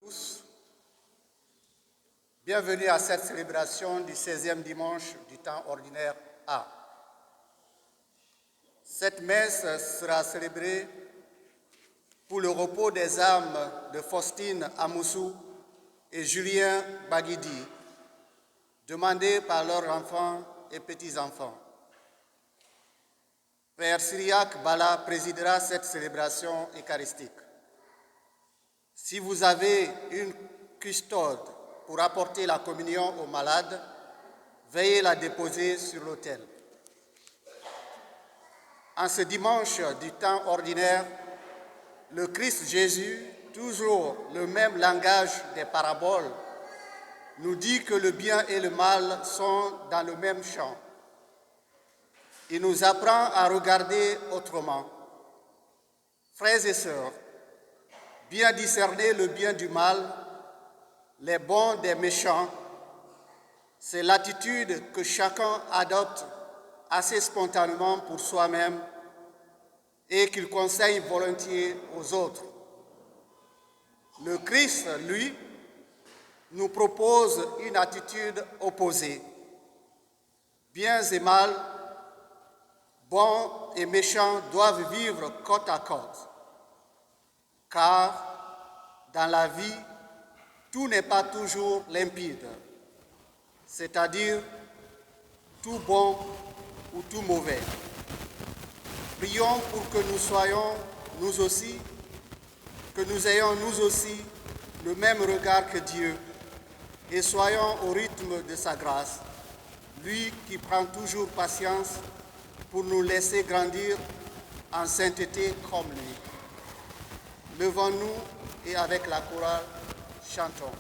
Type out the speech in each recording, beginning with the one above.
Tous, bienvenue à cette célébration du 16e dimanche du temps ordinaire A. Cette messe sera célébrée pour le repos des âmes de Faustine Amoussou et Julien Baguidi, demandée par leurs enfants et petits-enfants. Père Cyriaque Bala présidera cette célébration eucharistique. Si vous avez une custode pour apporter la communion aux malades, veuillez la déposer sur l'autel. En ce dimanche du temps ordinaire, le Christ Jésus, toujours le même langage des paraboles, nous dit que le bien et le mal sont dans le même champ. Il nous apprend à regarder autrement. Frères et sœurs, bien discerner le bien du mal, les bons des méchants, c'est l'attitude que chacun adopte assez spontanément pour soi-même et qu'il conseille volontiers aux autres. Le Christ, lui, nous propose une attitude opposée. Biens et mal, bons et méchants doivent vivre côte à côte. Car dans la vie, tout n'est pas toujours limpide, c'est-à-dire tout bon ou tout mauvais. Prions pour que nous soyons, nous aussi, que nous ayons nous aussi le même regard que Dieu et soyons au rythme de sa grâce, lui qui prend toujours patience pour nous laisser grandir en sainteté comme lui. Levons-nous et avec la chorale, chantons.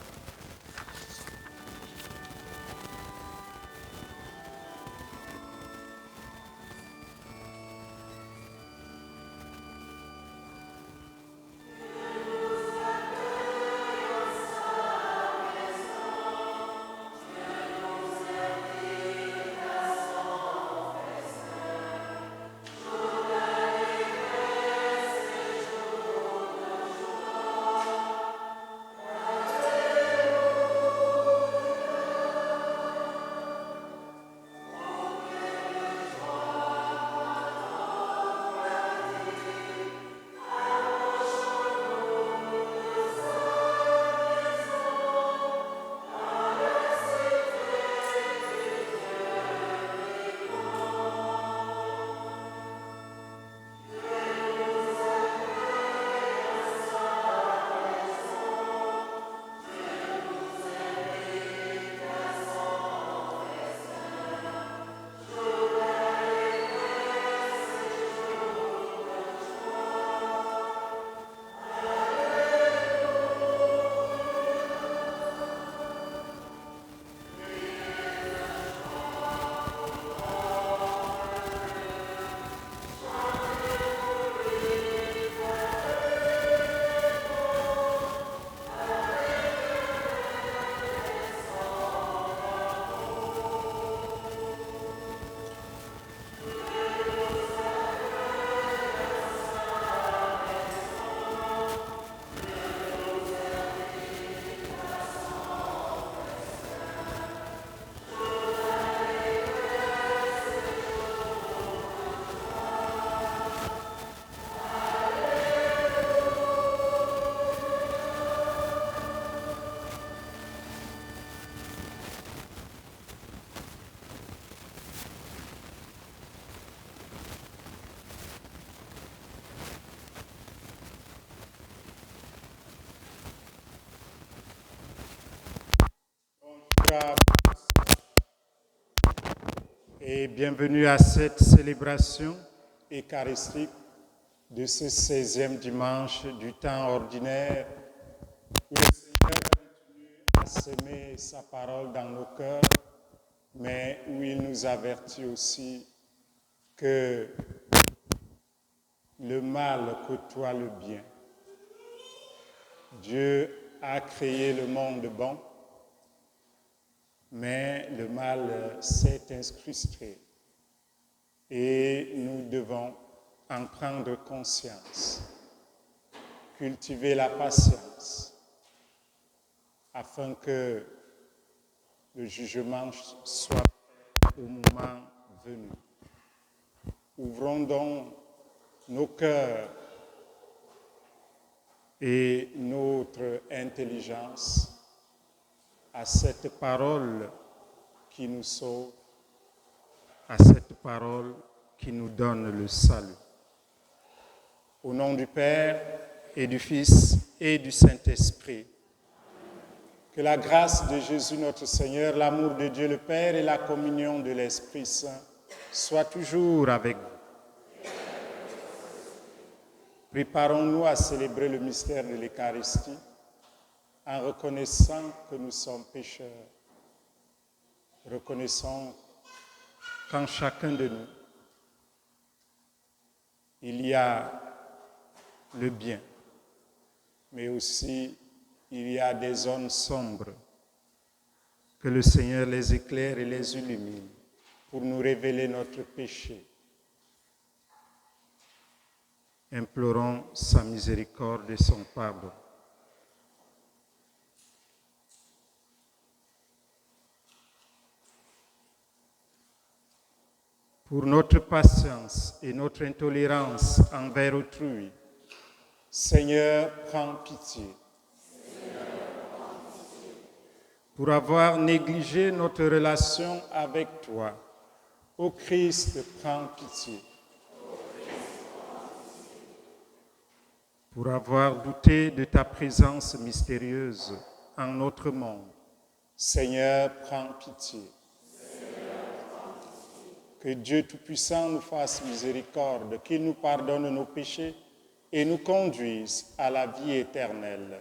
Et bienvenue à cette célébration eucharistique de ce 16e dimanche du temps ordinaire où le Seigneur continue à s'aimer sa parole dans nos cœurs, mais où il nous avertit aussi que le mal côtoie le bien. Dieu a créé le monde bon, mais le mal s'est incrusté et nous devons en prendre conscience, cultiver la patience, afin que le jugement soit fait au moment venu. Ouvrons donc nos cœurs et notre intelligence à cette parole qui nous sauve, à cette parole qui nous donne le salut. Au nom du Père et du Fils et du Saint-Esprit, que la grâce de Jésus notre Seigneur, l'amour de Dieu le Père et la communion de l'Esprit Saint soient toujours avec vous. Préparons-nous à célébrer le mystère de l'Eucharistie en reconnaissant que nous sommes pécheurs. Reconnaissons qu'en chacun de nous, il y a le bien, mais aussi il y a des zones sombres. Que le Seigneur les éclaire et les illumine pour nous révéler notre péché. Implorons sa miséricorde et son pardon. Pour notre patience et notre intolérance envers autrui, Seigneur, prends pitié. Pour avoir négligé notre relation avec toi, ô Christ, prends pitié. Pour avoir douté de ta présence mystérieuse en notre monde, Seigneur, prends pitié. Que Dieu Tout-Puissant nous fasse miséricorde, qu'il nous pardonne nos péchés et nous conduise à la vie éternelle.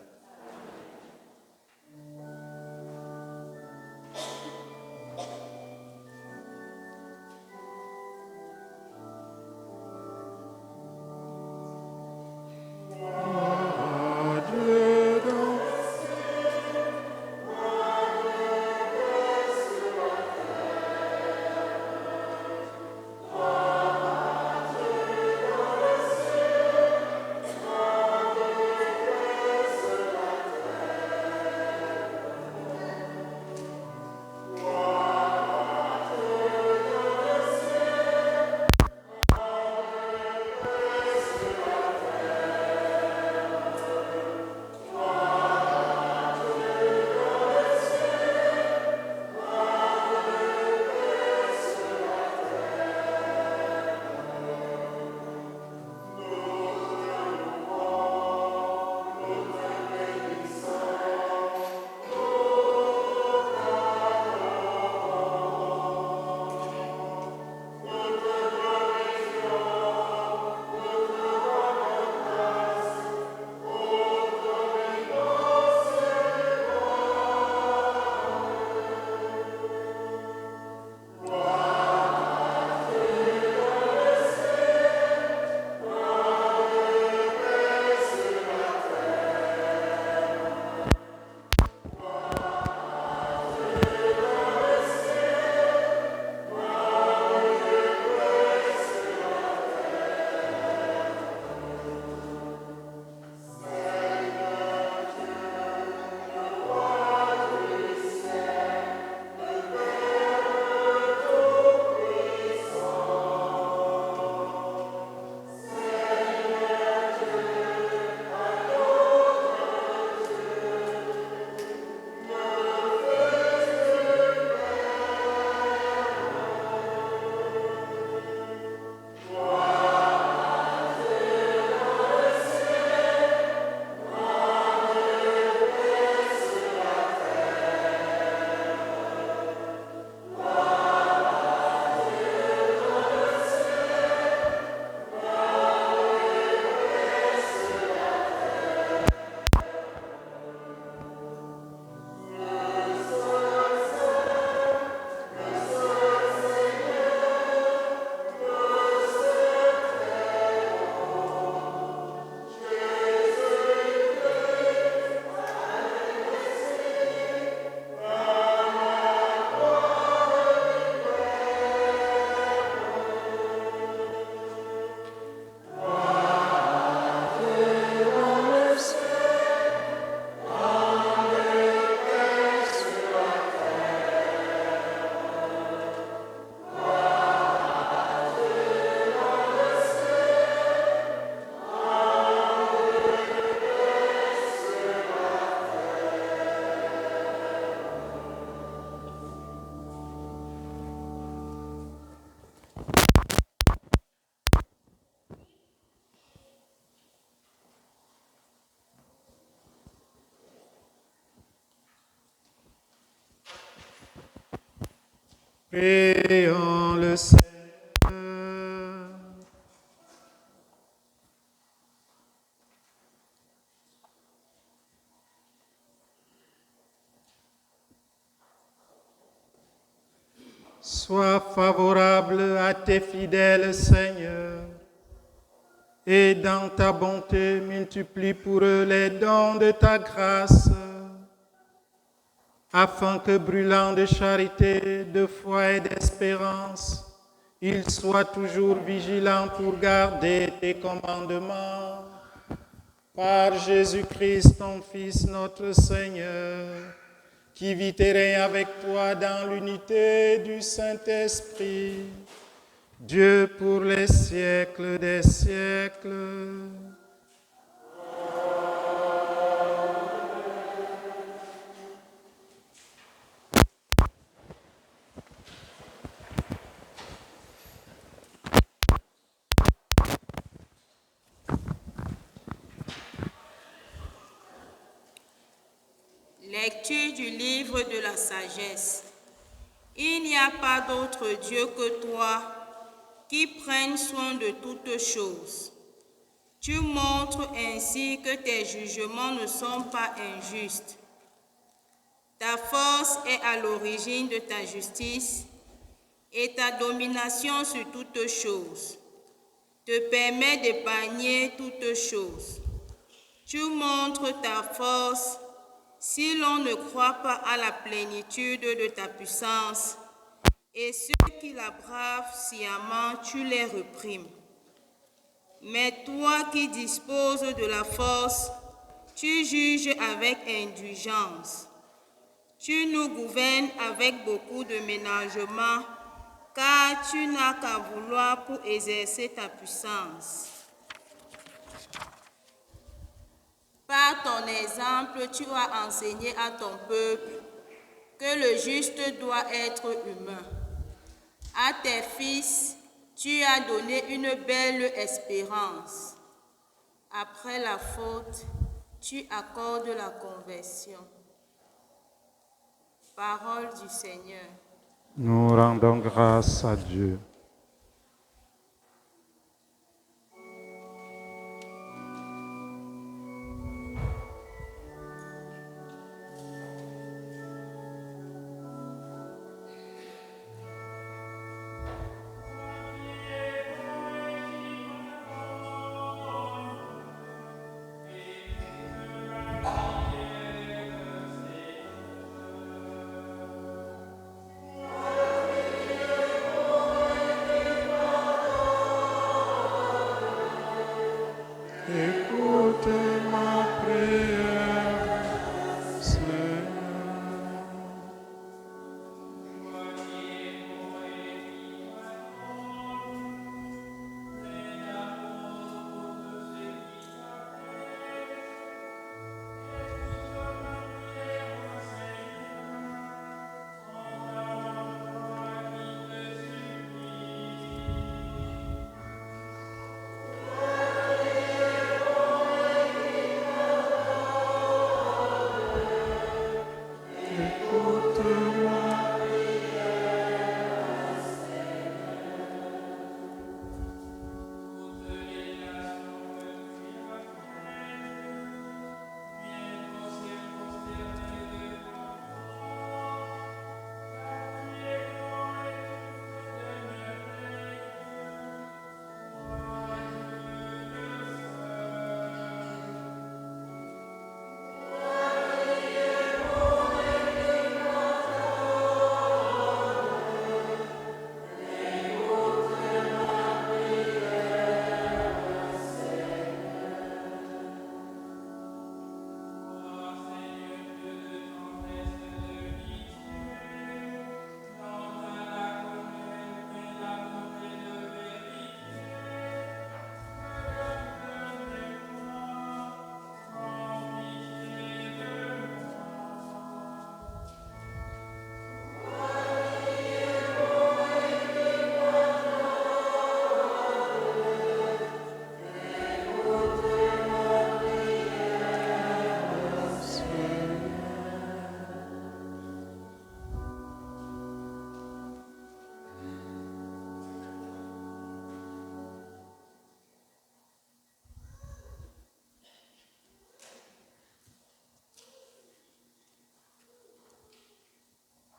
Prions le Seigneur. Sois favorable à tes fidèles, Seigneur, et dans ta bonté multiplie pour eux les dons de ta grâce, afin que, brûlant de charité, de foi et d'espérance, ils soient toujours vigilants pour garder tes commandements. Par Jésus-Christ, ton Fils, notre Seigneur, qui vit et règne avec toi dans l'unité du Saint-Esprit, Dieu pour les siècles des siècles. Lecture du livre de la sagesse. Il n'y a pas d'autre Dieu que toi qui prenne soin de toutes choses. Tu montres ainsi que tes jugements ne sont pas injustes. Ta force est à l'origine de ta justice et ta domination sur toutes choses te permet d'épargner toutes choses. Tu montres ta force si l'on ne croit pas à la plénitude de ta puissance, et ceux qui la bravent sciemment, tu les réprimes. Mais toi qui disposes de la force, tu juges avec indulgence. Tu nous gouvernes avec beaucoup de ménagement, car tu n'as qu'à vouloir pour exercer ta puissance. Par ton exemple, tu as enseigné à ton peuple que le juste doit être humain. À tes fils, tu as donné une belle espérance. Après la faute, tu accordes la conversion. Parole du Seigneur. Nous rendons grâce à Dieu. Écoutez ma prière, Seigneur.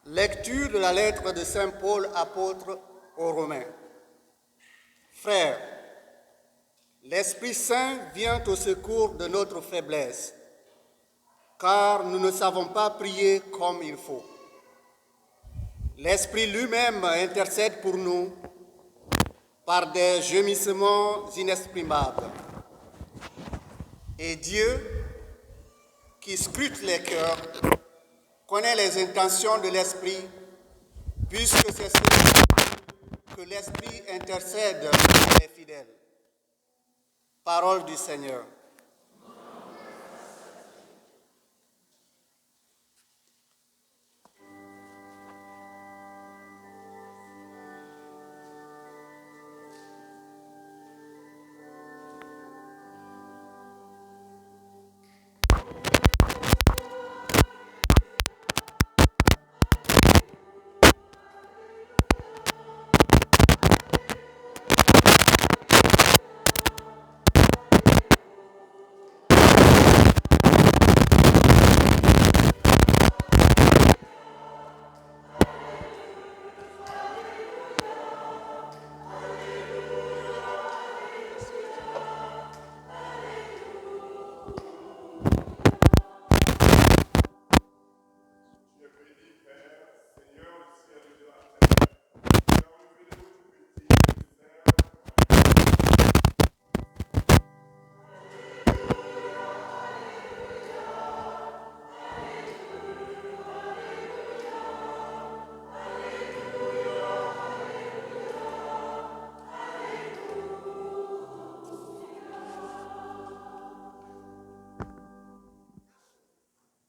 Lecture de la lettre de Saint Paul, apôtre aux Romains. Frères, l'Esprit Saint vient au secours de notre faiblesse, car nous ne savons pas prier comme il faut. L'Esprit lui-même intercède pour nous par des gémissements inexprimables. Et Dieu, qui scrute les cœurs, connaît les intentions de l'Esprit, puisque c'est celui que l'Esprit intercède pour les fidèles. Parole du Seigneur.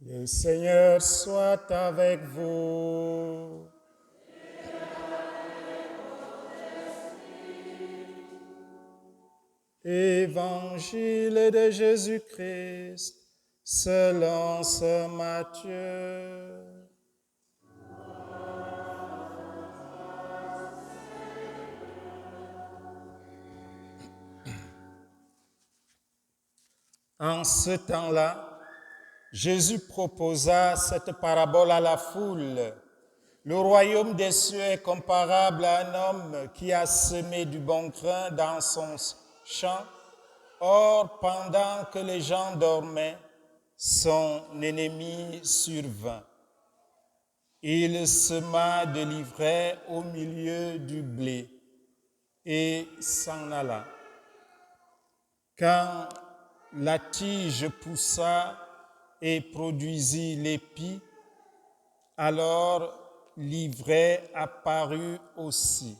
Le Seigneur soit avec vous. Évangile de Jésus-Christ selon saint Matthieu. En ce temps-là, Jésus proposa cette parabole à la foule. Le royaume des cieux est comparable à un homme qui a semé du bon grain dans son champ. Or, pendant que les gens dormaient, son ennemi survint. Il sema de l'ivraie au milieu du blé et s'en alla. Quand la tige poussa et produisit l'épi, alors l'ivraie apparut aussi.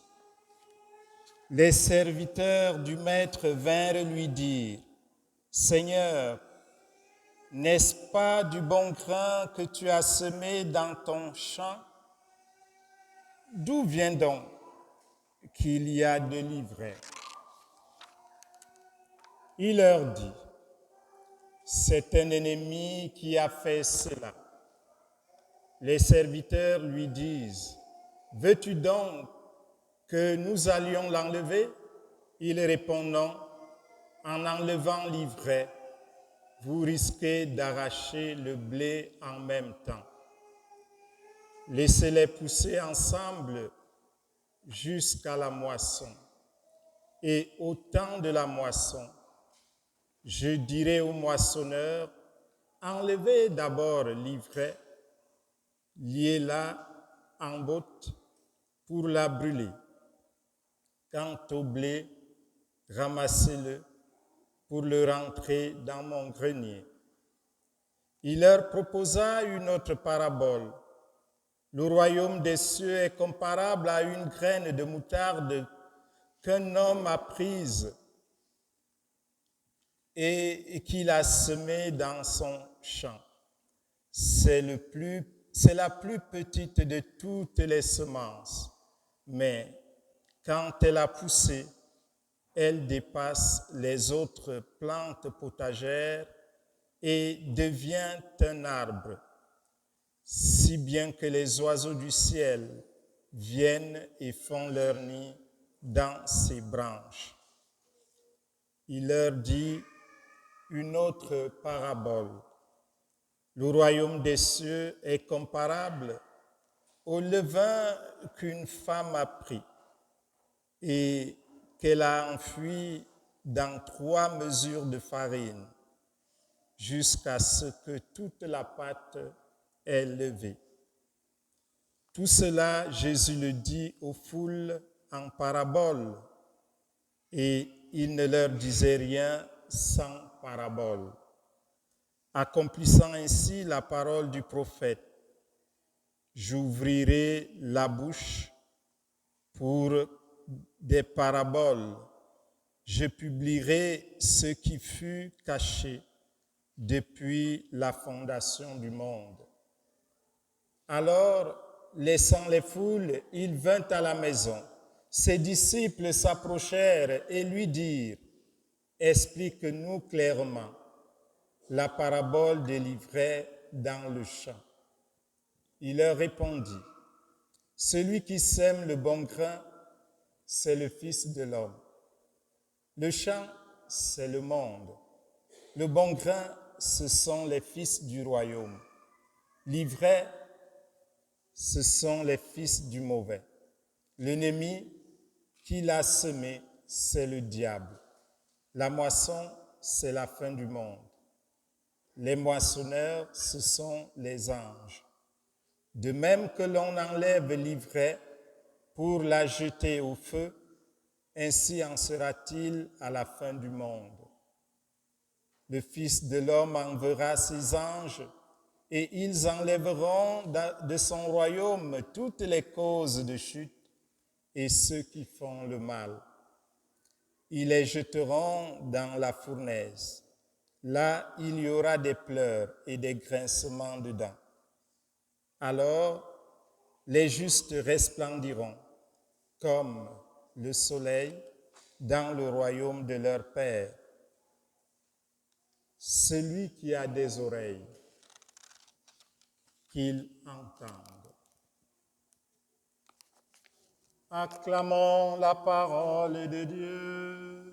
Les serviteurs du maître vinrent lui dire, « Seigneur, n'est-ce pas du bon grain que tu as semé dans ton champ? D'où vient donc qu'il y a de l'ivraie? » Il leur dit, « C'est un ennemi qui a fait cela. » Les serviteurs lui disent, « Veux-tu donc que nous allions l'enlever? » Il répond, « Non, en enlevant l'ivraie, vous risquez d'arracher le blé en même temps. Laissez-les pousser ensemble jusqu'à la moisson. Et au temps de la moisson, je dirai aux moissonneurs, enlevez d'abord l'ivraie, liez-la en botte pour la brûler. Quant au blé, ramassez-le pour le rentrer dans mon grenier. » Il leur proposa une autre parabole. Le royaume des cieux est comparable à une graine de moutarde qu'un homme a prise et qu'il a semée dans son champ. C'est la plus petite de toutes les semences, mais quand elle a poussé, elle dépasse les autres plantes potagères et devient un arbre, si bien que les oiseaux du ciel viennent et font leur nid dans ses branches. Il leur dit une autre parabole. Le royaume des cieux est comparable au levain qu'une femme a pris et qu'elle a enfoui dans 3 mesures de farine jusqu'à ce que toute la pâte est levée. Tout cela, Jésus le dit aux foules en parabole, et il ne leur disait rien sans parabole, accomplissant ainsi la parole du prophète. J'ouvrirai la bouche pour des paraboles, je publierai ce qui fut caché depuis la fondation du monde. Alors, laissant les foules, il vint à la maison. Ses disciples s'approchèrent et lui dirent, « Explique-nous clairement la parabole des livrets dans le champ. » Il leur répondit, « Celui qui sème le bon grain, c'est le Fils de l'homme. Le champ, c'est le monde. Le bon grain, ce sont les fils du royaume. L'ivraie, ce sont les fils du mauvais. L'ennemi qui l'a semé, c'est le diable. La moisson, c'est la fin du monde. Les moissonneurs, ce sont les anges. De même que l'on enlève l'ivraie pour la jeter au feu, ainsi en sera-t-il à la fin du monde. Le Fils de l'homme enverra ses anges et ils enlèveront de son royaume toutes les causes de chute et ceux qui font le mal. Ils les jeteront dans la fournaise. Là, il y aura des pleurs et des grincements de dents. Alors, les justes resplendiront comme le soleil dans le royaume de leur Père. Celui qui a des oreilles, qu'il entende. Acclamons la parole de Dieu.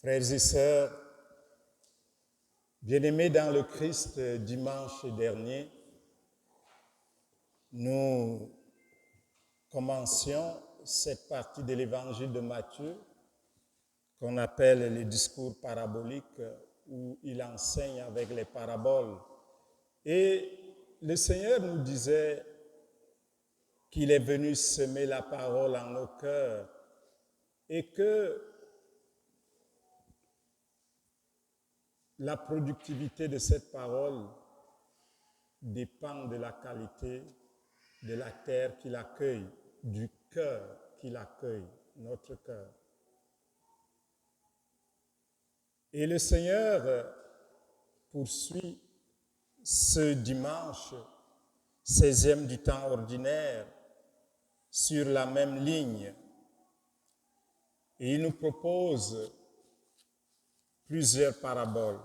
Frères et sœurs, bien-aimés dans le Christ, dimanche dernier, nous commencions cette partie de l'évangile de Matthieu qu'on appelle le discours parabolique, où il enseigne avec les paraboles. Et le Seigneur nous disait qu'il est venu semer la parole en nos cœurs et que la productivité de cette parole dépend de la qualité de la terre qui l'accueille, du cœur qui l'accueille, notre cœur. Et le Seigneur poursuit ce dimanche, 16e du temps ordinaire, sur la même ligne. Et il nous propose plusieurs paraboles.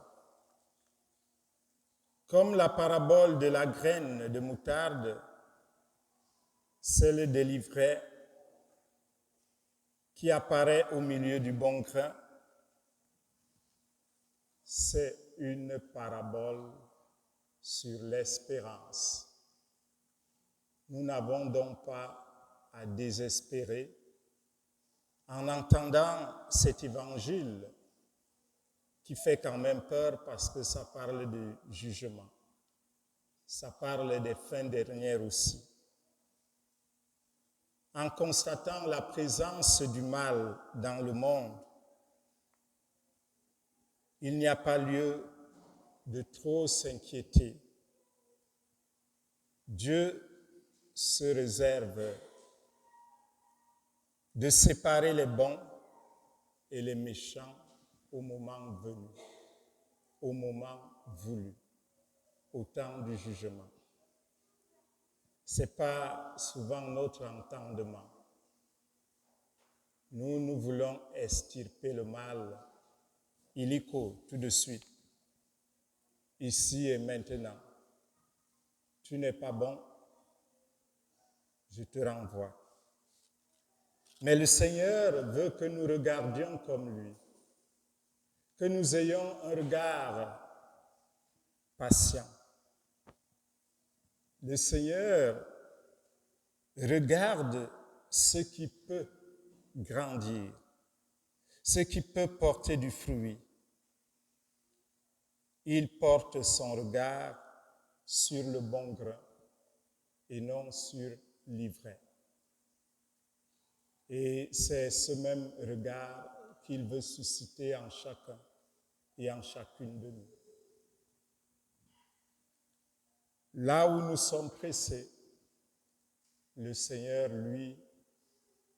Comme la parabole de la graine de moutarde, celle des livrets qui apparaît au milieu du bon grain, c'est une parabole sur l'espérance. Nous n'avons donc pas à désespérer en entendant cet évangile qui fait quand même peur parce que ça parle de jugement. Ça parle des fins dernières aussi. En constatant la présence du mal dans le monde, il n'y a pas lieu de trop s'inquiéter. Dieu se réserve de séparer les bons et les méchants au moment venu, au moment voulu, au temps du jugement. Ce n'est pas souvent notre entendement. Nous voulons extirper le mal illico, tout de suite, ici et maintenant. Tu n'es pas bon, je te renvoie. Mais le Seigneur veut que nous regardions comme lui, que nous ayons un regard patient. Le Seigneur regarde ce qui peut grandir, ce qui peut porter du fruit. Il porte son regard sur le bon grain et non sur l'ivraie. Et c'est ce même regard qu'il veut susciter en chacun et en chacune de nous. Là où nous sommes pressés, le Seigneur, lui,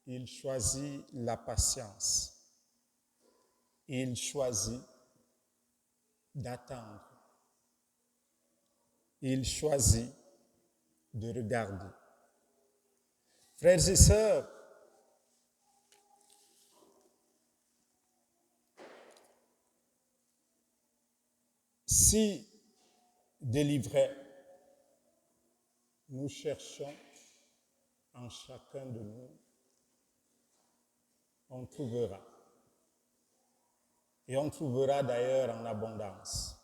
il choisit la patience. Il choisit d'attendre. Il choisit de regarder. Frères et sœurs, si délivrés, nous cherchons en chacun de nous, on trouvera. Et on trouvera d'ailleurs en abondance.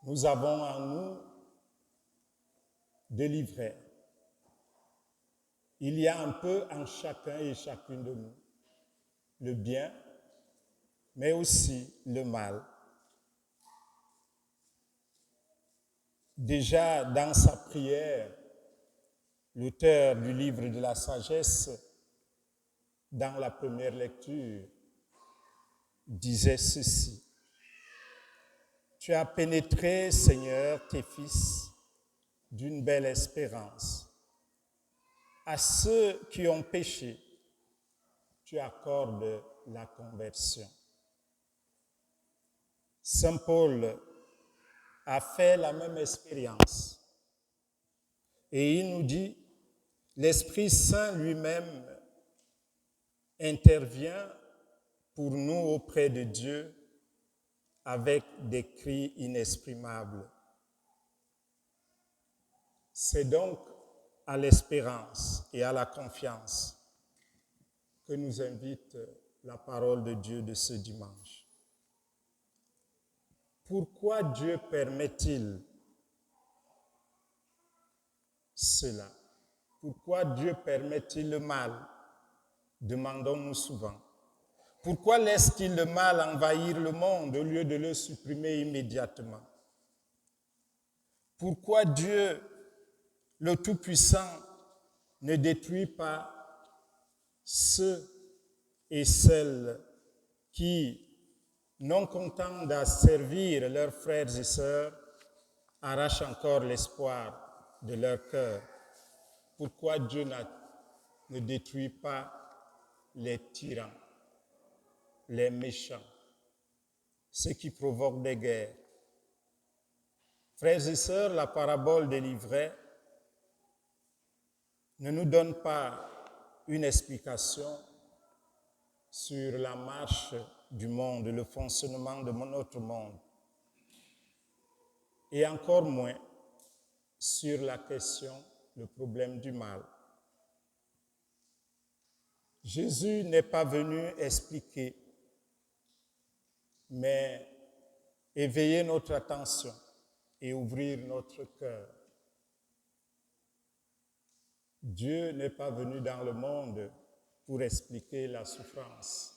Nous avons en nous délivrés. Il y a un peu en chacun et chacune de nous le bien, mais aussi le mal. Déjà dans sa prière, l'auteur du livre de la sagesse, dans la première lecture, disait ceci: Tu as pénétré, Seigneur, tes fils d'une belle espérance. À ceux qui ont péché, tu accordes la conversion. Saint Paul a fait la même expérience. Et il nous dit, l'Esprit Saint lui-même intervient pour nous auprès de Dieu avec des cris inexprimables. C'est donc à l'espérance et à la confiance que nous invite la parole de Dieu de ce dimanche. Pourquoi Dieu permet-il cela? Pourquoi Dieu permet-il le mal? Demandons-nous souvent. Pourquoi laisse-t-il le mal envahir le monde au lieu de le supprimer immédiatement? Pourquoi Dieu, le Tout-Puissant, ne détruit pas ceux et celles qui, non contents d'asservir leurs frères et sœurs, arrachent encore l'espoir de leur cœur? Pourquoi Dieu ne détruit pas les tyrans, les méchants, ceux qui provoquent des guerres? Frères et sœurs, la parabole des livrets ne nous donne pas une explication sur la marche du monde, le fonctionnement de notre monde, et encore moins sur la question, le problème du mal. Jésus n'est pas venu expliquer, mais éveiller notre attention et ouvrir notre cœur. Dieu n'est pas venu dans le monde pour expliquer la souffrance.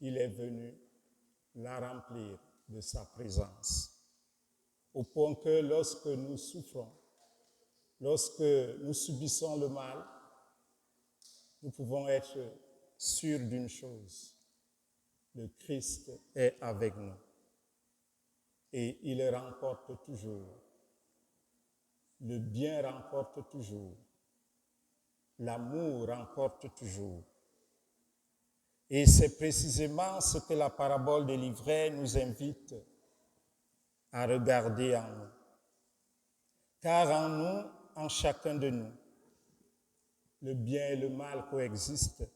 Il est venu la remplir de sa présence. Au point que lorsque nous souffrons, lorsque nous subissons le mal, nous pouvons être sûrs d'une chose: le Christ est avec nous et il remporte toujours. Le bien remporte toujours. L'amour remporte toujours. Et c'est précisément ce que la parabole des livrets nous invite à regarder en nous. Car en nous, en chacun de nous, le bien et le mal coexistent.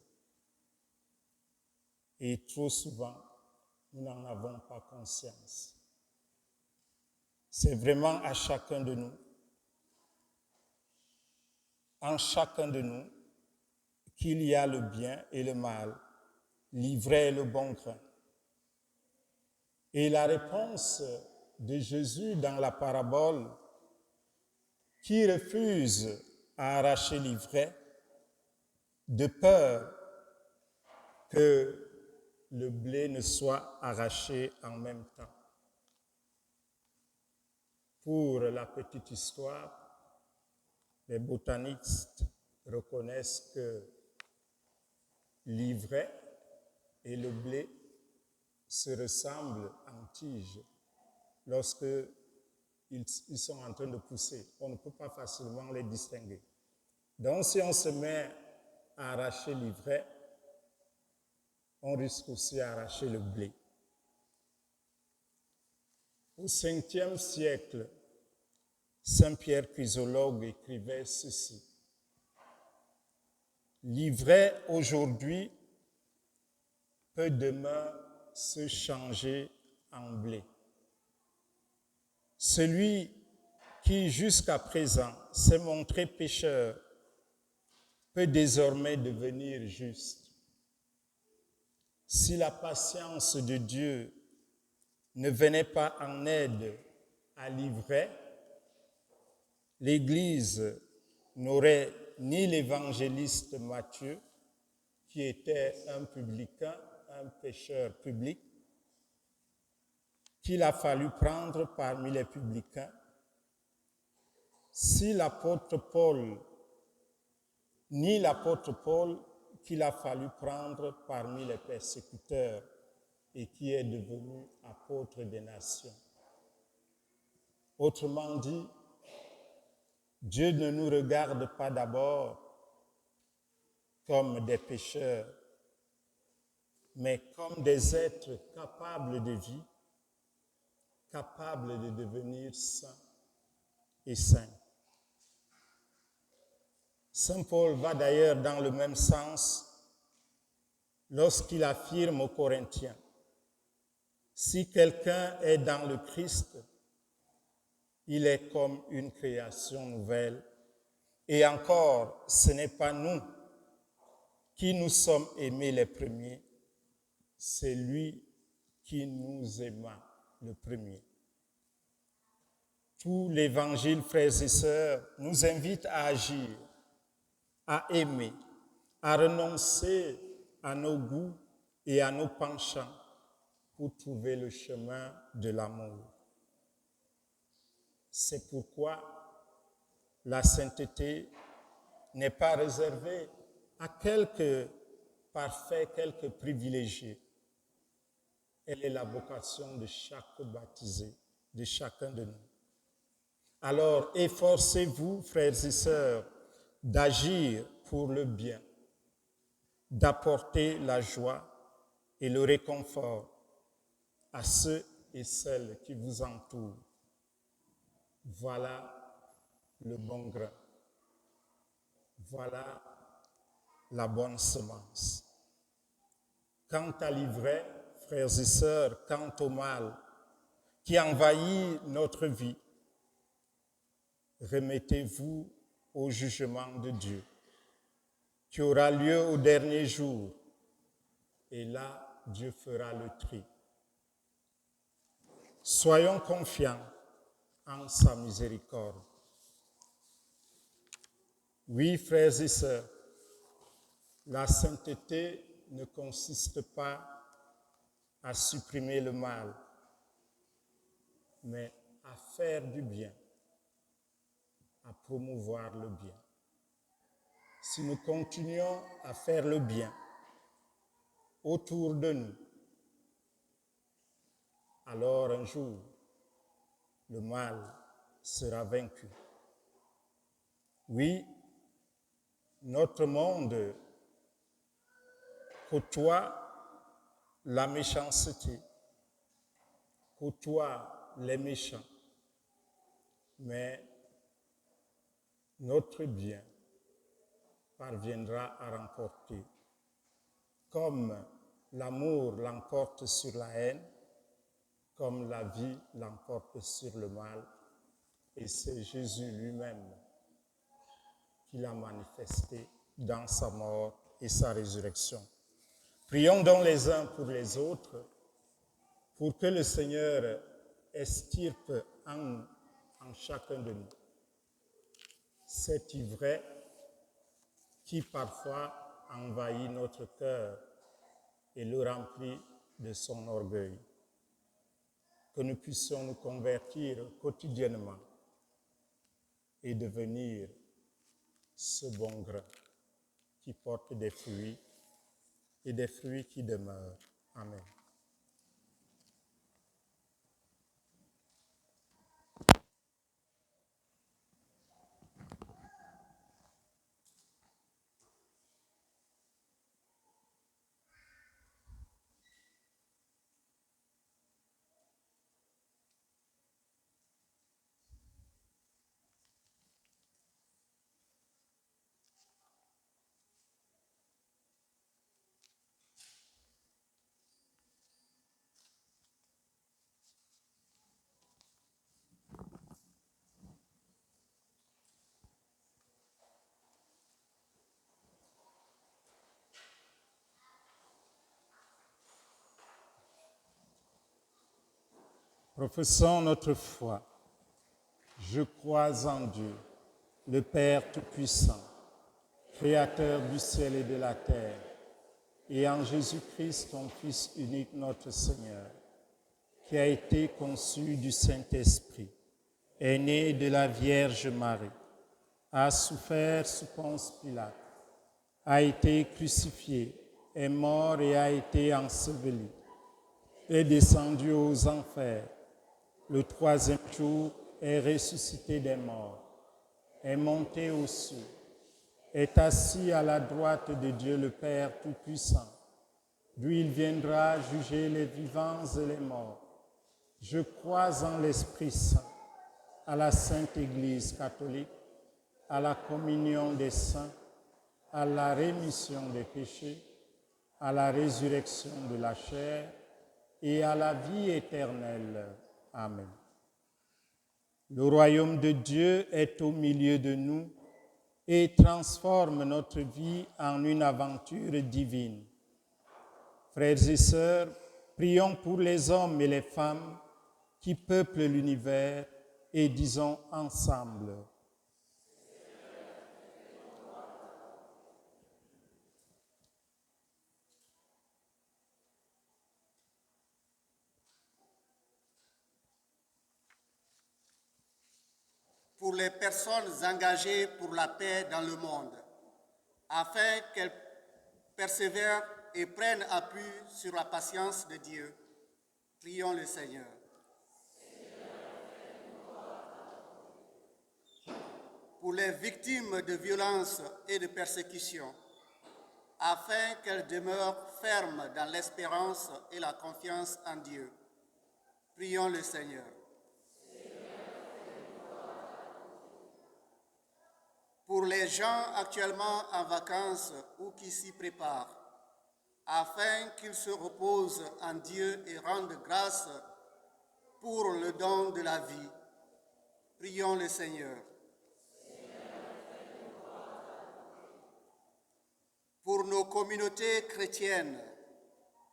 Et trop souvent, nous n'en avons pas conscience. C'est vraiment à chacun de nous, en chacun de nous, qu'il y a le bien et le mal, l'ivraie et le bon grain. Et la réponse de Jésus dans la parabole, qui refuse à arracher l'ivraie de peur que le blé ne soit arraché en même temps. Pour la petite histoire, les botanistes reconnaissent que l'ivraie et le blé se ressemblent en tige lorsque ils sont en train de pousser. On ne peut pas facilement les distinguer. Donc, si on se met à arracher l'ivraie, on risque aussi d'arracher le blé. Au 5e siècle, Saint Pierre Chrysologue écrivait ceci. L'ivraie aujourd'hui peut demain se changer en blé. Celui qui jusqu'à présent s'est montré pécheur peut désormais devenir juste. Si la patience de Dieu ne venait pas en aide à l'ivraie, l'Église n'aurait ni l'évangéliste Matthieu, qui était un publicain, un pécheur public, qu'il a fallu prendre parmi les publicains, ni l'apôtre Paul qu'il a fallu prendre parmi les persécuteurs et qui est devenu apôtre des nations. Autrement dit, Dieu ne nous regarde pas d'abord comme des pécheurs, mais comme des êtres capables de vie, capables de devenir saints et saints. Saint Paul va d'ailleurs dans le même sens lorsqu'il affirme aux Corinthiens, si quelqu'un est dans le Christ, il est comme une création nouvelle. Et encore, ce n'est pas nous qui nous sommes aimés les premiers, c'est lui qui nous aima le premier. Tout l'Évangile, frères et sœurs, nous invite à agir, à aimer, à renoncer à nos goûts et à nos penchants pour trouver le chemin de l'amour. C'est pourquoi la sainteté n'est pas réservée à quelques parfaits, quelques privilégiés. Elle est la vocation de chaque baptisé, de chacun de nous. Alors, efforcez-vous, frères et sœurs, d'agir pour le bien, d'apporter la joie et le réconfort à ceux et celles qui vous entourent. Voilà le bon grain. Voilà la bonne semence. Quant à l'ivraie, frères et sœurs, quant au mal qui envahit notre vie, remettez-vous au jugement de Dieu qui aura lieu au dernier jour. Et là, Dieu fera le tri. Soyons confiants en sa miséricorde. Oui, frères et sœurs, la sainteté ne consiste pas à supprimer le mal, mais à faire du bien, à promouvoir le bien. Si nous continuons à faire le bien autour de nous, alors un jour, le mal sera vaincu. Oui, notre monde côtoie la méchanceté, côtoie les méchants, mais notre bien parviendra à remporter, comme l'amour l'emporte sur la haine, comme la vie l'emporte sur le mal. Et c'est Jésus lui-même qui l'a manifesté dans sa mort et sa résurrection. Prions donc les uns pour les autres, pour que le Seigneur extirpe en chacun de nous cet ivraie qui parfois envahit notre cœur et le remplit de son orgueil. Que nous puissions nous convertir quotidiennement et devenir ce bon grain qui porte des fruits et des fruits qui demeurent. Amen. Professons notre foi. Je crois en Dieu, le Père Tout-Puissant, Créateur du ciel et de la terre, et en Jésus-Christ, ton Fils unique, notre Seigneur, qui a été conçu du Saint-Esprit, est né de la Vierge Marie, a souffert sous Ponce Pilate, a été crucifié, est mort et a été enseveli, est descendu aux enfers. Le troisième jour est ressuscité des morts, est monté aux cieux, est assis à la droite de Dieu le Père Tout-Puissant, d'où il viendra juger les vivants et les morts. Je crois en l'Esprit Saint, à la Sainte Église catholique, à la communion des saints, à la rémission des péchés, à la résurrection de la chair et à la vie éternelle. Amen. Le royaume de Dieu est au milieu de nous et transforme notre vie en une aventure divine. Frères et sœurs, prions pour les hommes et les femmes qui peuplent l'univers et disons ensemble: pour les personnes engagées pour la paix dans le monde, afin qu'elles persévèrent et prennent appui sur la patience de Dieu. Prions le Seigneur. Pour les victimes de violences et de persécutions, afin qu'elles demeurent fermes dans l'espérance et la confiance en Dieu. Prions le Seigneur. Pour les gens actuellement en vacances ou qui s'y préparent, afin qu'ils se reposent en Dieu et rendent grâce pour le don de la vie. Prions le Seigneur. Pour nos communautés chrétiennes,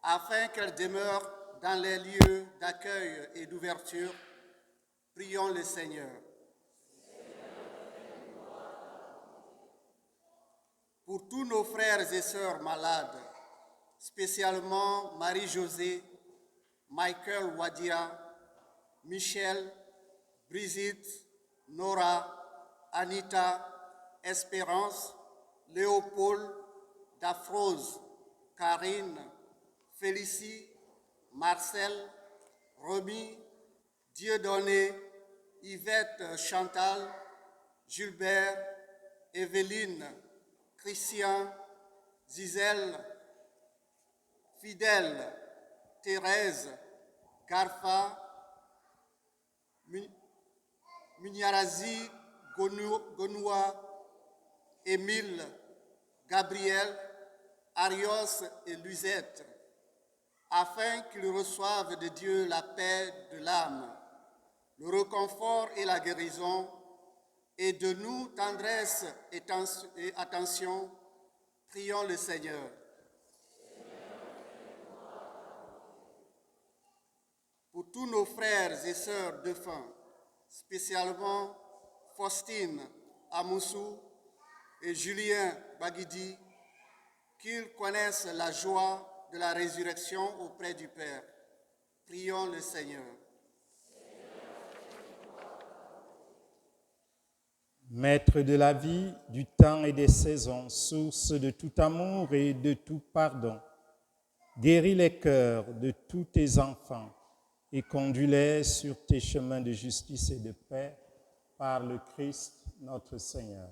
afin qu'elles demeurent dans les lieux d'accueil et d'ouverture, prions le Seigneur. Pour tous nos frères et sœurs malades, spécialement Marie-Josée, Michael Wadia, Michel, Brigitte, Nora, Anita, Espérance, Léopold, Daphrose, Karine, Félicie, Marcel, Romy, Dieudonné, Yvette, Chantal, Gilbert, Evelyne, Christian, Gisèle, Fidèle, Thérèse, Garfa, Munyarazi, Gonoua, Émile, Gabriel, Arios et Lusette, afin qu'ils reçoivent de Dieu la paix de l'âme, le réconfort et la guérison, et de nous tendresse et attention, prions le Seigneur. Pour tous nos frères et sœurs défunts, spécialement Faustine Amoussou et Julien Baguidi, qu'ils connaissent la joie de la résurrection auprès du Père. Prions le Seigneur. Maître de la vie, du temps et des saisons, source de tout amour et de tout pardon, guéris les cœurs de tous tes enfants et conduis-les sur tes chemins de justice et de paix par le Christ notre Seigneur.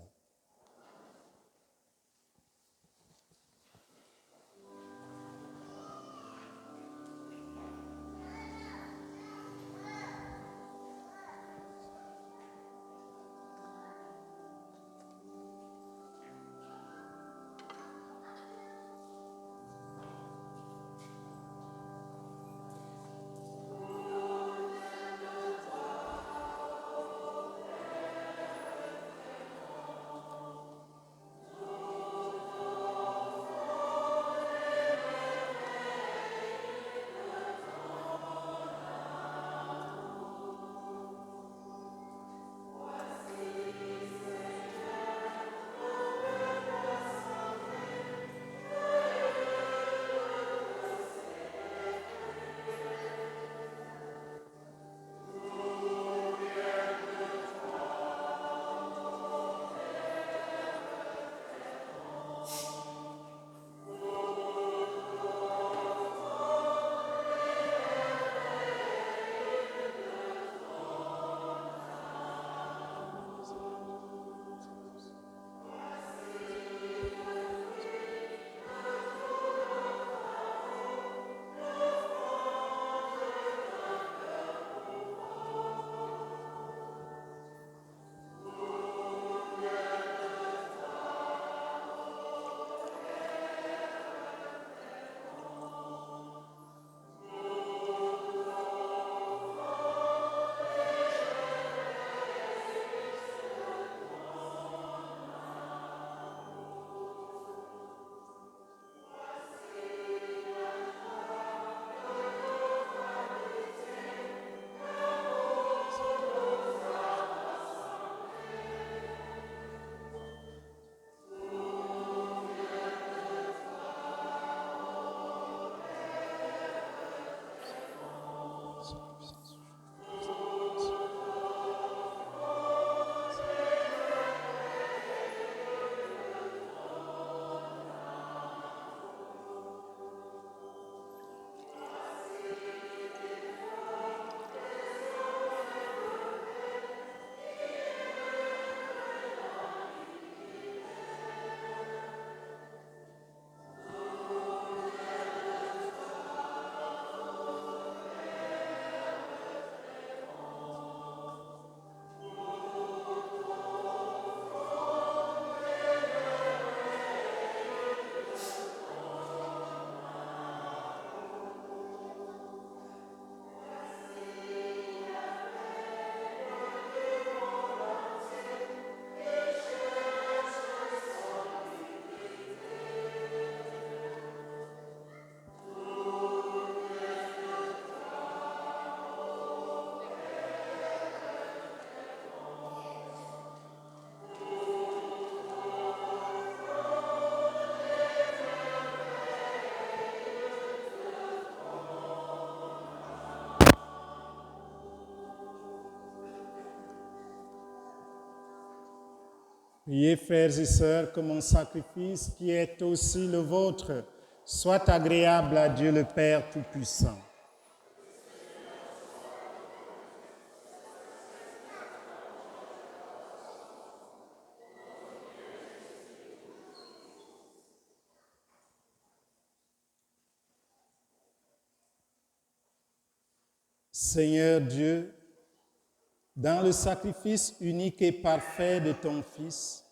Priez, frères et sœurs, que mon sacrifice, qui est aussi le vôtre, soit agréable à Dieu le Père Tout-Puissant. Seigneur Dieu, dans le sacrifice unique et parfait de ton Fils,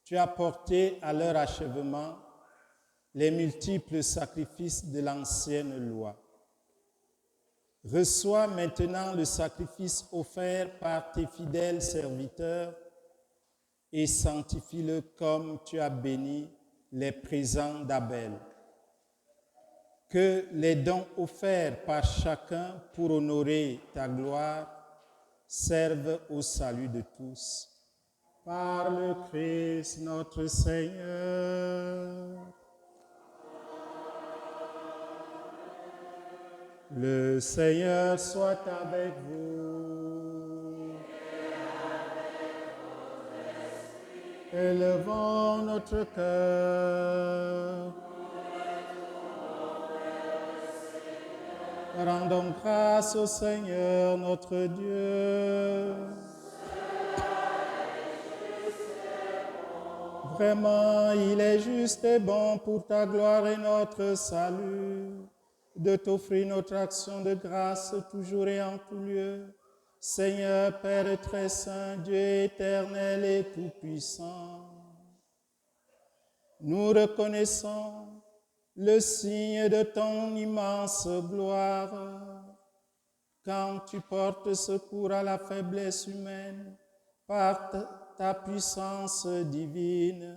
tu as porté à leur achèvement les multiples sacrifices de l'ancienne loi. Reçois maintenant le sacrifice offert par tes fidèles serviteurs et sanctifie-le comme tu as béni les présents d'Abel. Que les dons offerts par chacun pour honorer ta gloire servent au salut de tous. Par le Christ notre Seigneur. Le Seigneur soit avec vous. Élevons notre cœur. Rendons grâce au Seigneur notre Dieu. Vraiment, il est juste et bon pour ta gloire et notre salut de t'offrir notre action de grâce toujours et en tout lieu. Seigneur, Père très saint, Dieu éternel et tout-puissant, nous reconnaissons le signe de ton immense gloire quand tu portes secours à la faiblesse humaine par ta puissance divine.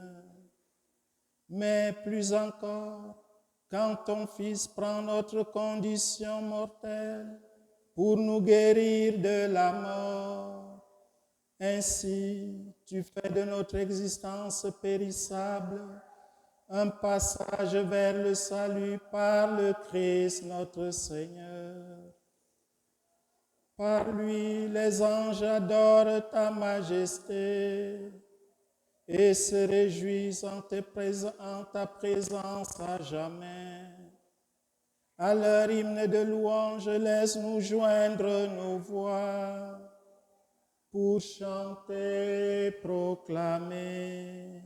Mais plus encore, quand ton Fils prend notre condition mortelle pour nous guérir de la mort, ainsi tu fais de notre existence périssable un passage vers le salut par le Christ notre Seigneur. Par lui, les anges adorent ta majesté et se réjouissent en ta présence à jamais. À leur hymne de louange, laisse-nous joindre nos voix pour chanter et proclamer.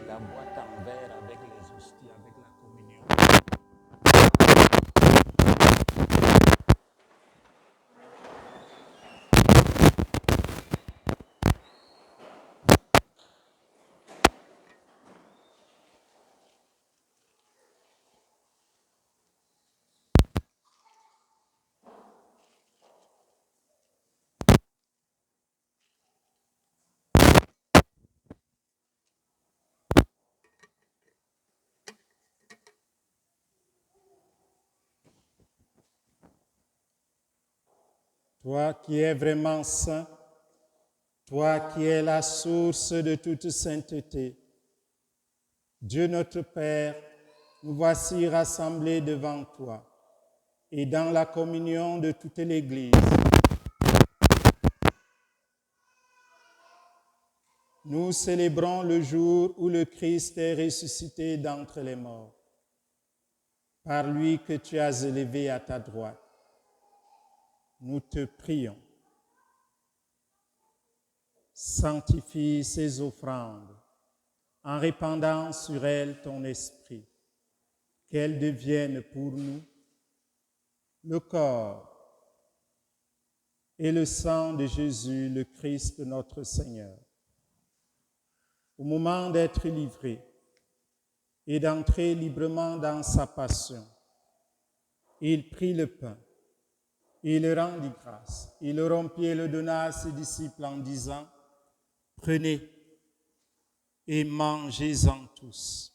La boîte en verre avec les hosties, avec la communion. Toi qui es vraiment saint, toi qui es la source de toute sainteté, Dieu notre Père, nous voici rassemblés devant toi et dans la communion de toute l'Église. Nous célébrons le jour où le Christ est ressuscité d'entre les morts, par lui que tu as élevé à ta droite. Nous te prions. Sanctifie ces offrandes en répandant sur elle ton esprit, qu'elle devienne pour nous le corps et le sang de Jésus, le Christ notre Seigneur. Au moment d'être livré et d'entrer librement dans sa passion, il prit le pain, il le rendit grâce, il le rompit et le donna à ses disciples en disant, « Prenez et mangez-en tous.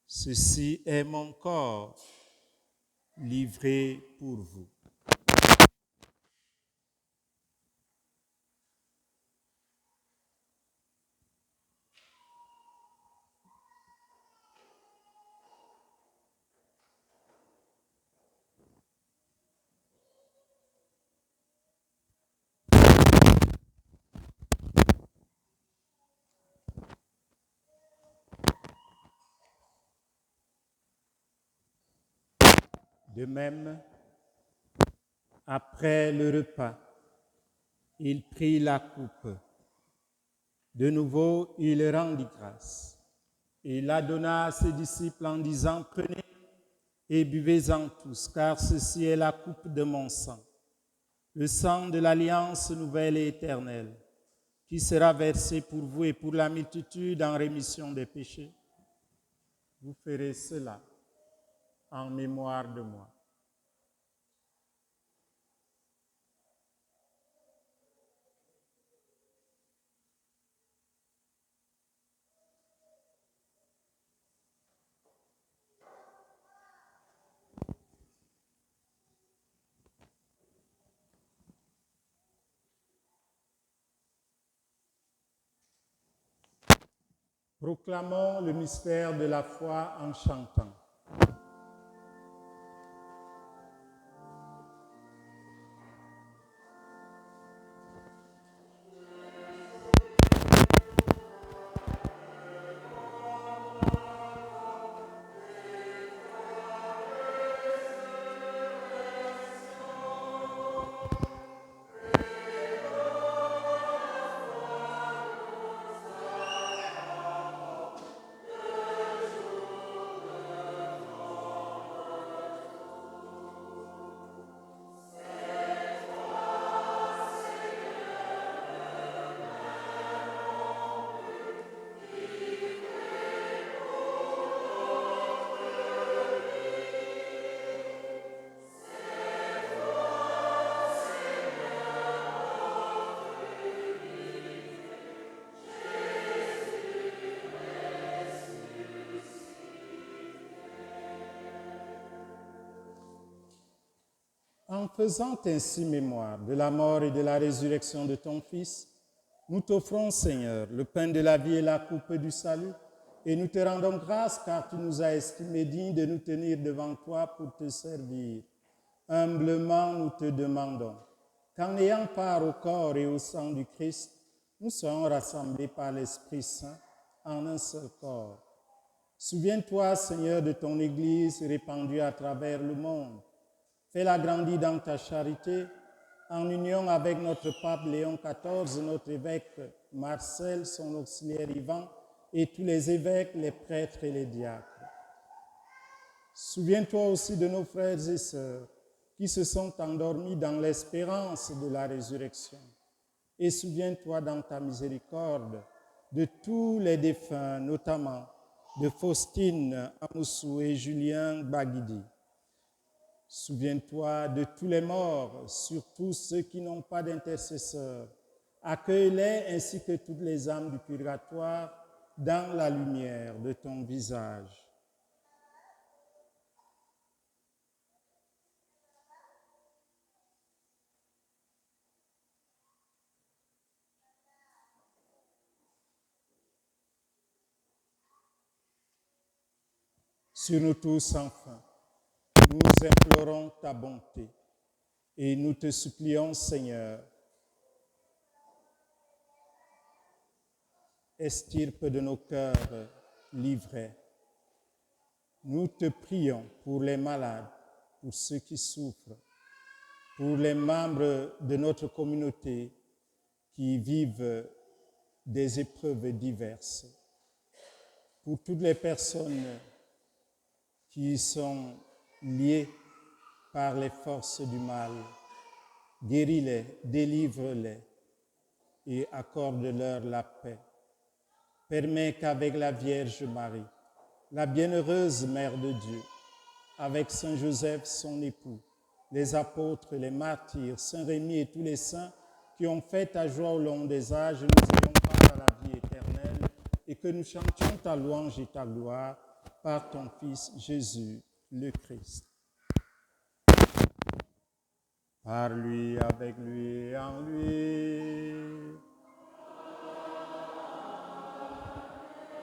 Ceci est mon corps livré pour vous. » De même, après le repas, il prit la coupe. De nouveau, il rendit grâce. Il la donna à ses disciples en disant, « Prenez et buvez-en tous, car ceci est la coupe de mon sang, le sang de l'alliance nouvelle et éternelle, qui sera versé pour vous et pour la multitude en rémission des péchés. Vous ferez cela en mémoire de moi. » Proclamons le mystère de la foi en chantant. En faisant ainsi mémoire de la mort et de la résurrection de ton Fils, nous t'offrons, Seigneur, le pain de la vie et la coupe du salut, et nous te rendons grâce car tu nous as estimés dignes de nous tenir devant toi pour te servir. Humblement, nous te demandons qu'en ayant part au corps et au sang du Christ, nous soyons rassemblés par l'Esprit Saint en un seul corps. Souviens-toi, Seigneur, de ton Église répandue à travers le monde. Fais-la grandir dans ta charité, en union avec notre pape Léon XIV, notre évêque Marcel, son auxiliaire Ivan, et tous les évêques, les prêtres et les diacres. Souviens-toi aussi de nos frères et sœurs qui se sont endormis dans l'espérance de la résurrection. Et souviens-toi dans ta miséricorde de tous les défunts, notamment de Faustine Amoussou et Julien Baguidi. Souviens-toi de tous les morts, surtout ceux qui n'ont pas d'intercesseur. Accueille-les ainsi que toutes les âmes du purgatoire dans la lumière de ton visage. Sur nous tous, enfin, nous implorons ta bonté et nous te supplions, Seigneur, estirpe de nos cœurs livrés. Nous te prions pour les malades, pour ceux qui souffrent, pour les membres de notre communauté qui vivent des épreuves diverses. pour toutes les personnes qui sont liées par les forces du mal. Guéris-les, délivre-les et accorde-leur la paix. Permets qu'avec la Vierge Marie, la bienheureuse Mère de Dieu, avec Saint Joseph, son époux, les apôtres, les martyrs, Saint Rémy et tous les saints qui ont fait ta joie au long des âges, nous ayons part à la vie éternelle et que nous chantions ta louange et ta gloire par ton Fils Jésus, le Christ. Par lui, avec lui et en lui.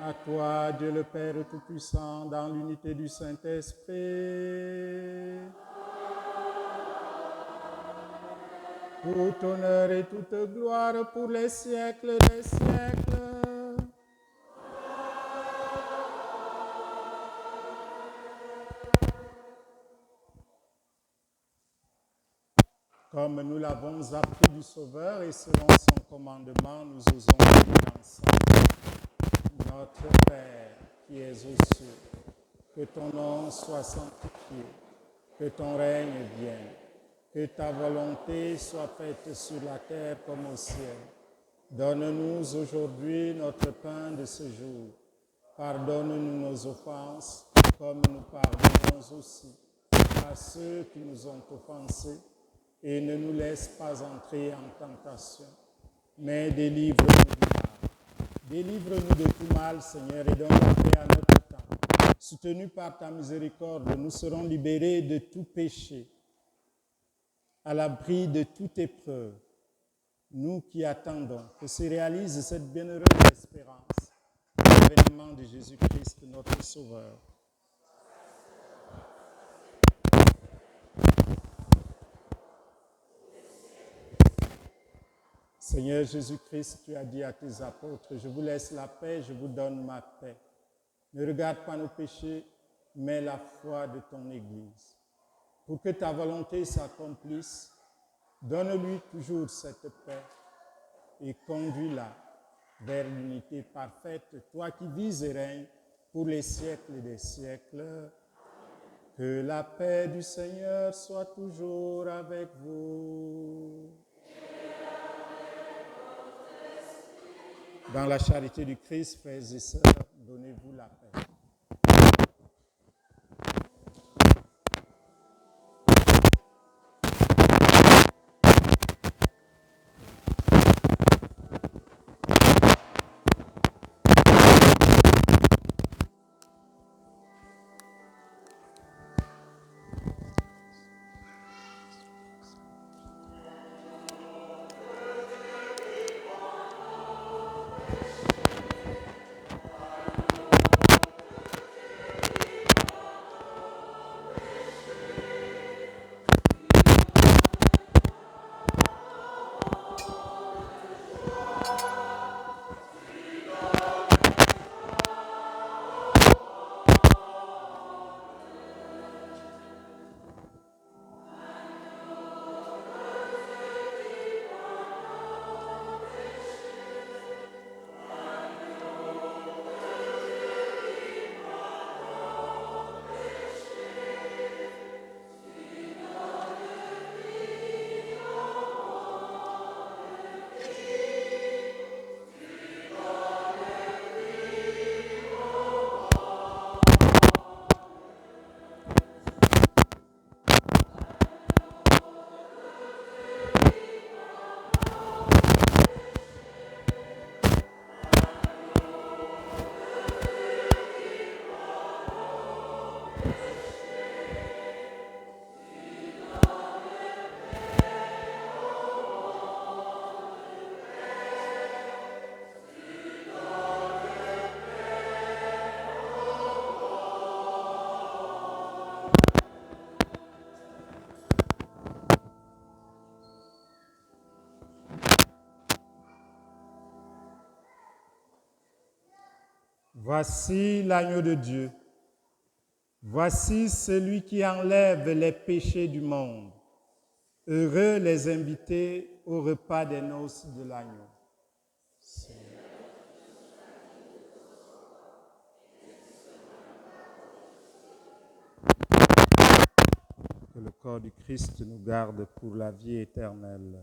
À toi, Dieu le Père Tout-Puissant, dans l'unité du Saint-Esprit, tout honneur et toute gloire pour les siècles des siècles. Comme nous l'avons appris du Sauveur et selon son commandement, nous osons dire ensemble: Notre Père qui es aux cieux, que ton nom soit sanctifié, que ton règne vienne, que ta volonté soit faite sur la terre comme au ciel. Donne-nous aujourd'hui notre pain de ce jour. Pardonne-nous nos offenses, comme nous pardonnons aussi à ceux qui nous ont offensés. Et ne nous laisse pas entrer en tentation, mais délivre-nous du mal. Délivre-nous de tout mal, Seigneur, et donne la paix à notre temps. Soutenus par ta miséricorde, nous serons libérés de tout péché, à l'abri de toute épreuve. Nous qui attendons que se réalise cette bienheureuse espérance, l'avènement de Jésus-Christ, notre Sauveur. Seigneur Jésus-Christ, tu as dit à tes apôtres: je vous laisse la paix, je vous donne ma paix. Ne regarde pas nos péchés, mais la foi de ton Église. Pour que ta volonté s'accomplisse, donne-lui toujours cette paix et conduis-la vers l'unité parfaite, toi qui vis et règnes pour les siècles des siècles. Que la paix du Seigneur soit toujours avec vous. Dans la charité du Christ, frères et sœurs, donnez-vous la paix. Voici l'agneau de Dieu. Voici celui qui enlève les péchés du monde. Heureux les invités au repas des noces de l'agneau. que le corps du Christ nous garde pour la vie éternelle.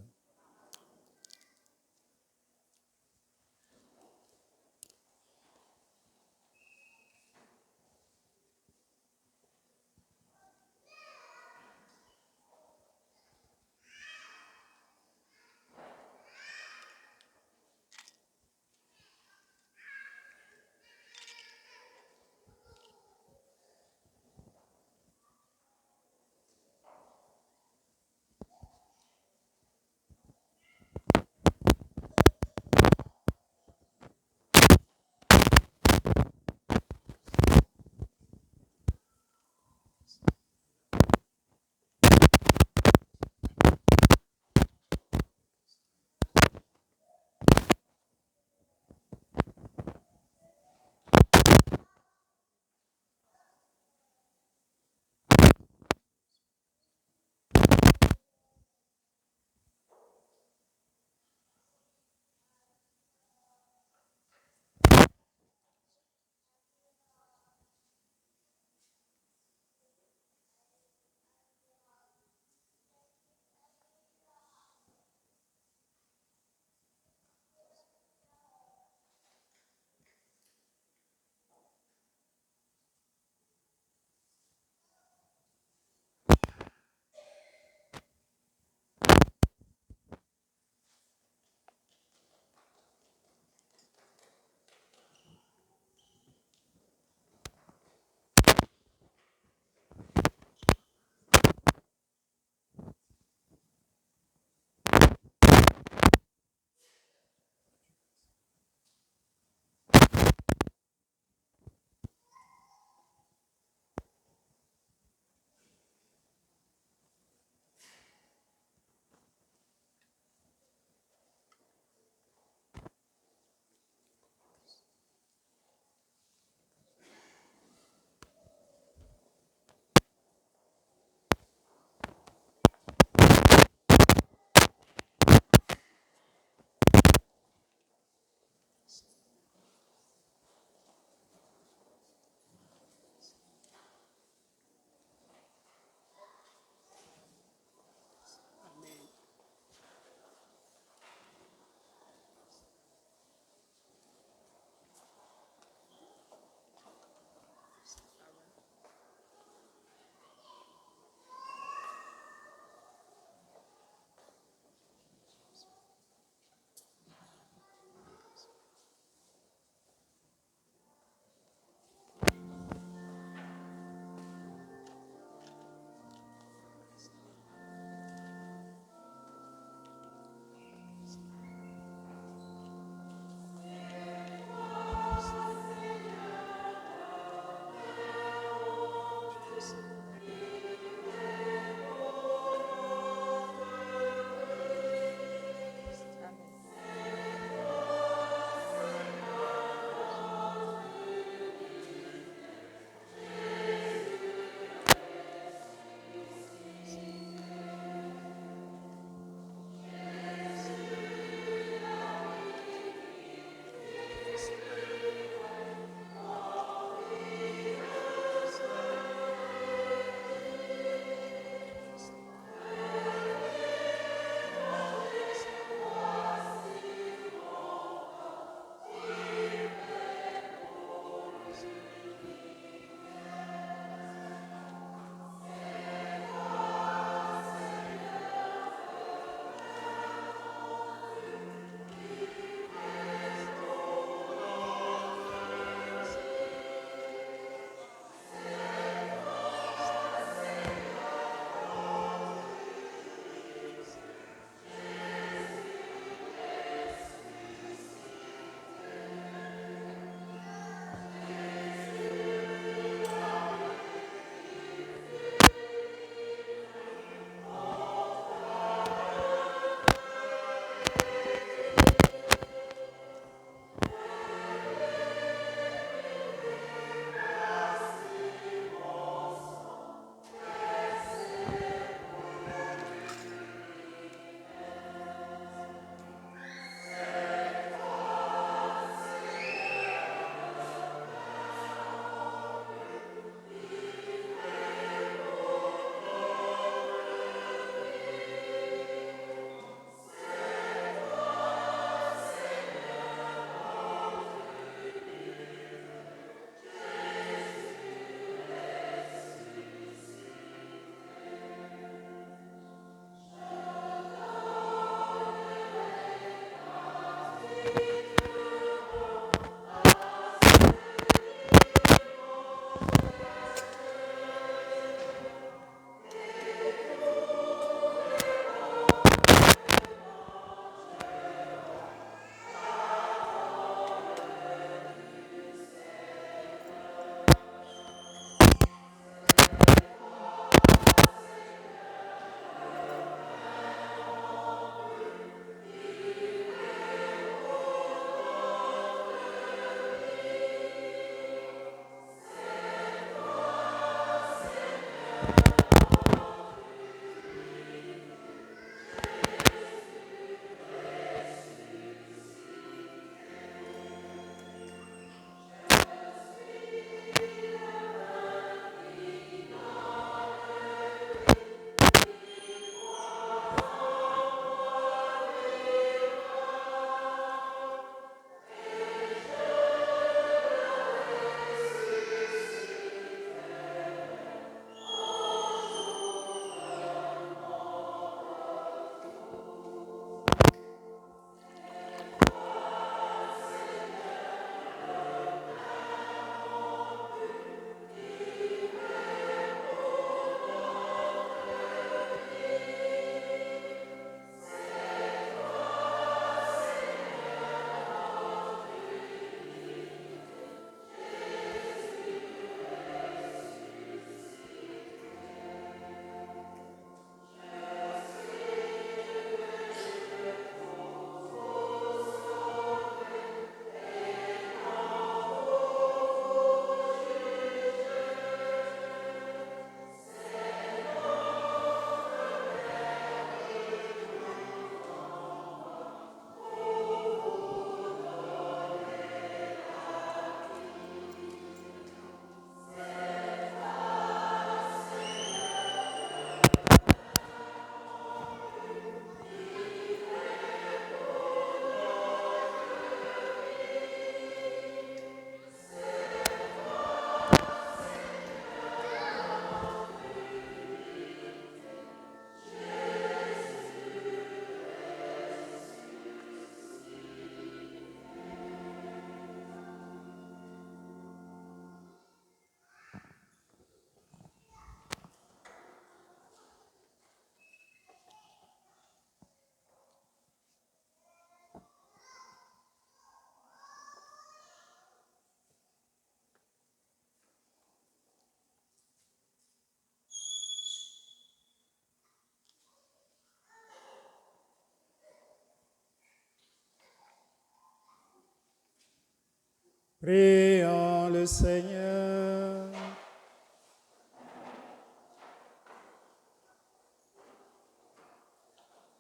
Prions le Seigneur.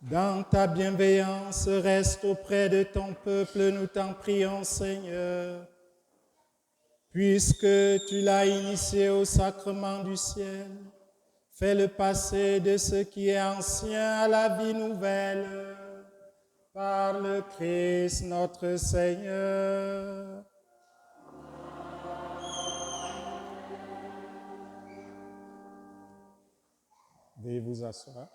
Dans ta bienveillance, reste auprès de ton peuple, nous t'en prions, Seigneur. Puisque tu l'as initié au sacrement du ciel, fais-le passer de ce qui est ancien à la vie nouvelle, par le Christ notre Seigneur. Veuillez vous asseoir.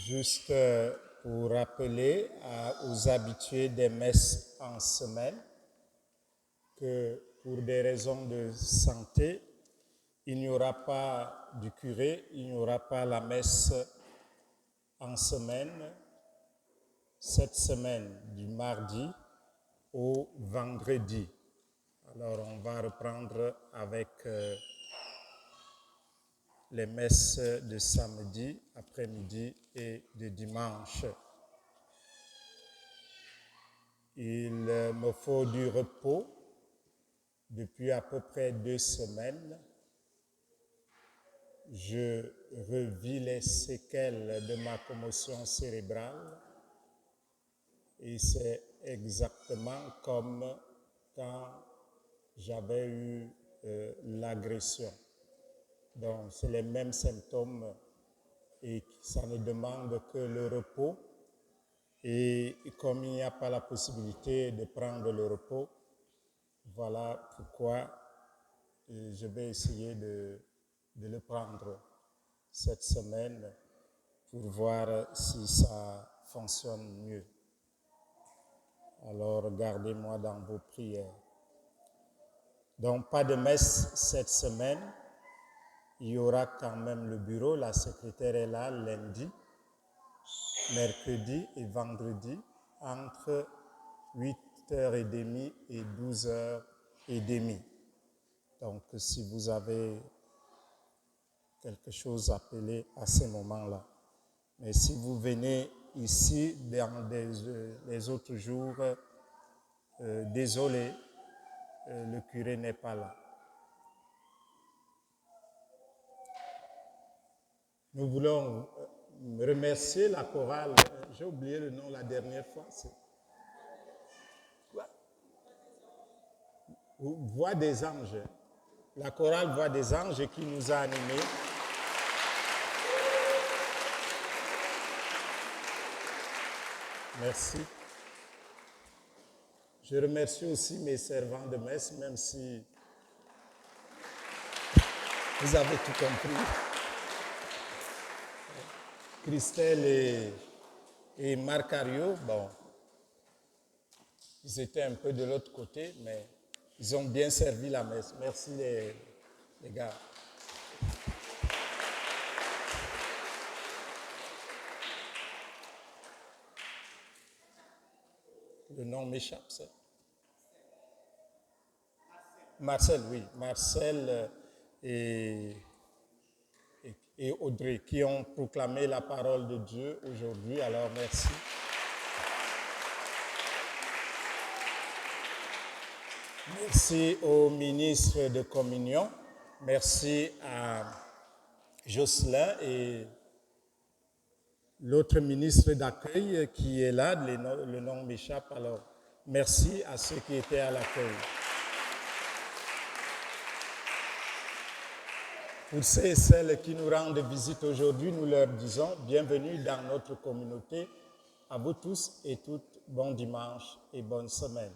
Juste pour rappeler aux habitués des messes en semaine que pour des raisons de santé, il n'y aura pas du curé, il n'y aura pas la messe en semaine, cette semaine du mardi au vendredi. Alors on va reprendre avec les messes de samedi après-midi et de dimanche. Il me faut du repos depuis à peu près 2 semaines. Je revis les séquelles de ma commotion cérébrale et c'est exactement comme quand j'avais eu l'agression. Donc, c'est les mêmes symptômes et ça ne demande que le repos. Et comme il n'y a pas la possibilité de prendre le repos, voilà pourquoi je vais essayer de le prendre cette semaine pour voir si ça fonctionne mieux. Alors, gardez-moi dans vos prières. Donc, pas de messe cette semaine. Il y aura quand même le bureau, la secrétaire est là lundi, mercredi et vendredi entre 8h30 et 12h30. Donc si vous avez quelque chose à appeler à ces moments-là. Mais si vous venez ici dans les autres jours, désolé, le curé n'est pas là. Nous voulons remercier la chorale. J'ai oublié le nom la dernière fois. Voix des anges. La chorale Voix des anges qui nous a animés. Merci. Je remercie aussi mes servants de messe, même si vous avez tout compris. Christelle et Marcario, bon, ils étaient un peu de l'autre côté, mais ils ont bien servi la messe. Merci les gars. Le nom m'échappe, ça. Marcel, oui. Marcel et Audrey qui ont proclamé la parole de Dieu aujourd'hui. Alors, merci. Merci au ministre de Communion. Merci à Jocelyn et l'autre ministre d'accueil qui est là. Le nom m'échappe. Alors, merci à ceux qui étaient à l'accueil. Pour ceux et celles qui nous rendent visite aujourd'hui, nous leur disons bienvenue dans notre communauté. À vous tous et toutes, bon dimanche et bonne semaine.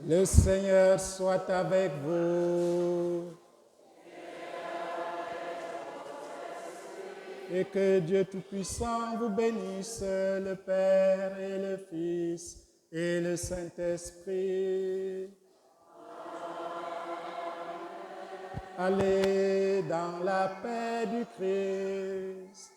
Le Seigneur soit avec vous. Et que Dieu Tout-Puissant vous bénisse, le Père et le Fils et le Saint-Esprit. Allez dans la paix du Christ.